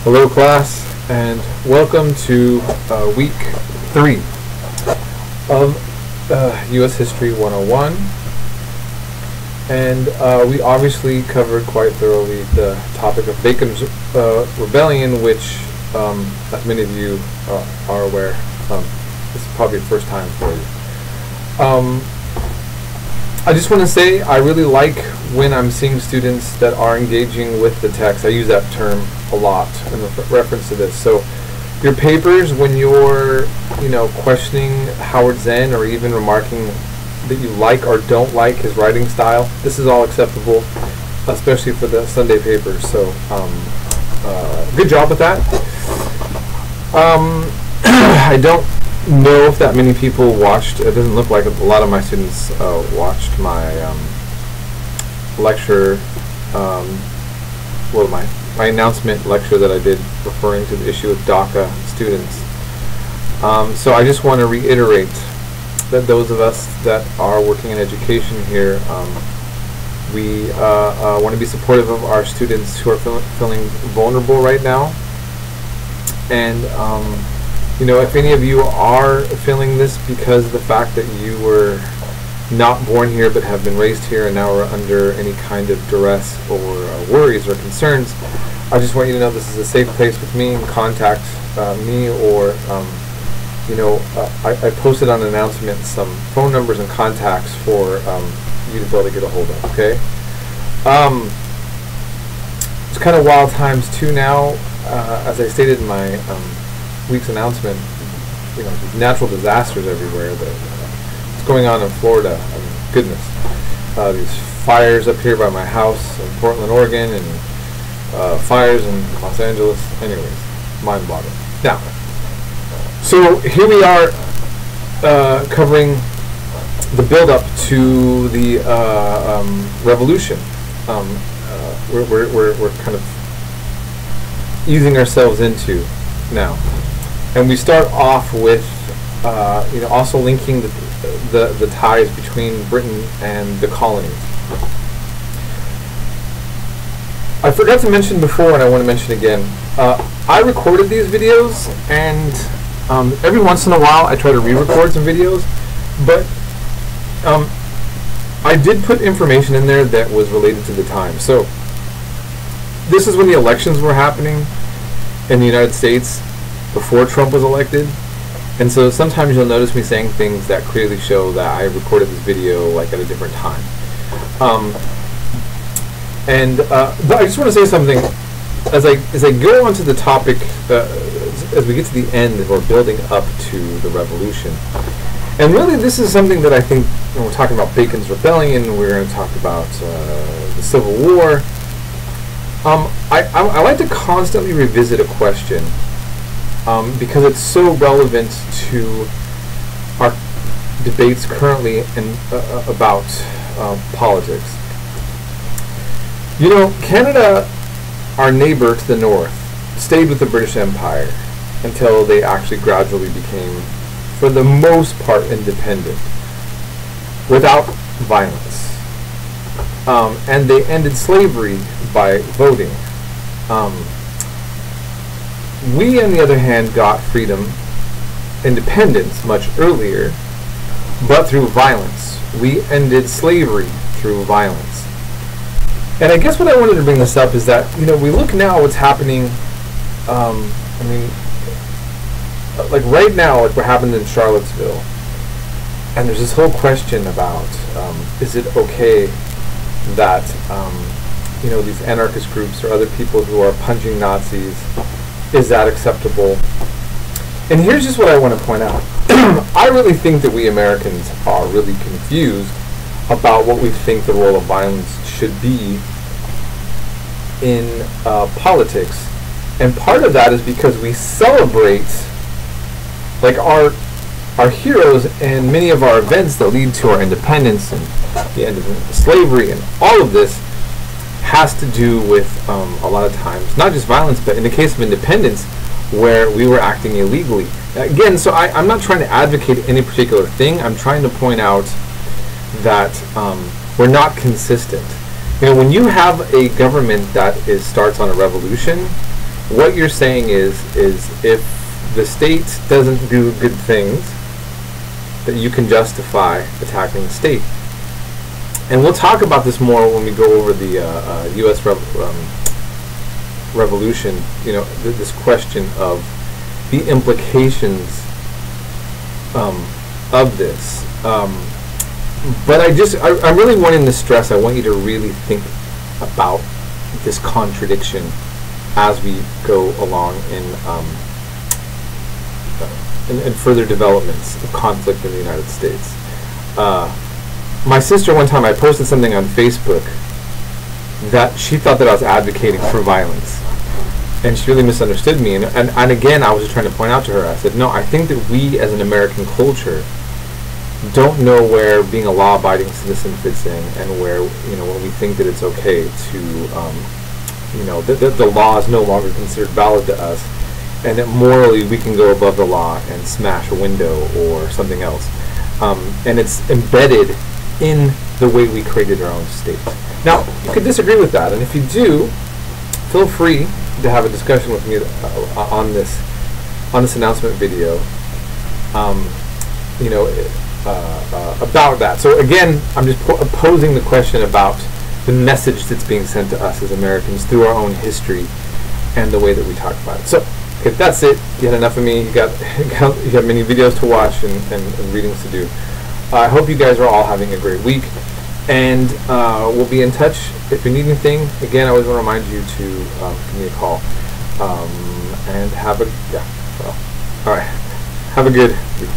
Hello class, and welcome to week 3 of US History 101. And we obviously covered quite thoroughly the topic of Bacon's Rebellion, which, as many of you are aware, this is probably the first time for you. I just want to say I really like when I'm seeing students that are engaging with the text. I use that term a lot in reference to this. So your papers, when you're questioning Howard Zen or even remarking that you like or don't like his writing style, this is all acceptable, especially for the Sunday papers. So good job with that. I don't know if that many people watched. It doesn't look like a lot of my students watched my lecture, well, my announcement lecture that I did referring to the issue with DACA students. So I just want to reiterate that those of us that are working in education here, we want to be supportive of our students who are feeling vulnerable right now. And if any of you are feeling this because of the fact that you were not born here but have been raised here and now are under any kind of duress or worries or concerns, I just want you to know this is a safe place with me. Contact me, or I posted on an announcement some phone numbers and contacts for you to be able to get a hold of. Okay. It's kind of wild times too now, as I stated in my week's announcement. These natural disasters everywhere. What's going on in Florida? I mean, goodness. These fires up here by my house in Portland, Oregon, and fires in Los Angeles. Anyways, mind-boggling. Now, so here we are covering the build-up to the revolution. We're kind of easing ourselves into now. And we start off with, also linking the ties between Britain and the colonies. I forgot to mention before, and I want to mention again, I recorded these videos, and every once in a while I try to re-record some videos, but I did put information in there that was related to the time. So this is when the elections were happening in the United States, before Trump was elected, and so sometimes you'll notice me saying things that clearly show that I recorded this video like at a different time. But I just want to say something as I go onto the topic, as we get to the end, we're building up to the revolution. And really this is something that I think, when we're talking about Bacon's Rebellion, we're going to talk about the Civil War. I like to constantly revisit a question because it's so relevant to our debates currently about politics. Canada, our neighbor to the north, stayed with the British Empire until they actually gradually became, for the most part, independent without violence. And they ended slavery by voting. We, on the other hand, got freedom, independence much earlier, but through violence. We ended slavery through violence. And I guess what I wanted to bring this up is that, we look now what's happening, like right now, like what happened in Charlottesville, and there's this whole question about, is it okay that, these anarchist groups or other people who are punching Nazis, is that acceptable? And here's just what I want to point out. I really think that we Americans are really confused about what we think the role of violence should be in politics. And part of that is because we celebrate, like, our heroes, and many of our events that lead to our independence and the end of slavery, and all of this has to do with a lot of times not just violence, but in the case of independence, where we were acting illegally. Again, so I'm not trying to advocate any particular thing. I'm trying to point out that we're not consistent. When you have a government that starts on a revolution, what you're saying is if the state doesn't do good things, that you can justify attacking the state. And we'll talk about this more when we go over the U.S. Revolution. You know, this question of the implications of this. But I'm really wanting to stress, I want you to really think about this contradiction as we go along in further developments of conflict in the United States. My sister, one time I posted something on Facebook that she thought that I was advocating for violence, and she really misunderstood me. And again, I was just trying to point out to her, I said, no, I think that we as an American culture don't know where being a law-abiding citizen fits in, and where, you know, when we think that it's okay to, you know, the law is no longer considered valid to us, and that morally we can go above the law and smash a window or something else. And it's embedded in the way we created our own state. Now, you could disagree with that, and if you do, feel free to have a discussion with me on this announcement video. You know, about that. So again, I'm just posing the question about the message that's being sent to us as Americans through our own history and the way that we talk about it. So, okay, that's it. You had enough of me. You got many videos to watch and readings to do. I hope you guys are all having a great week, and we'll be in touch if you need anything. Again, I always want to remind you to give me a call, and have a all right. Have a good week.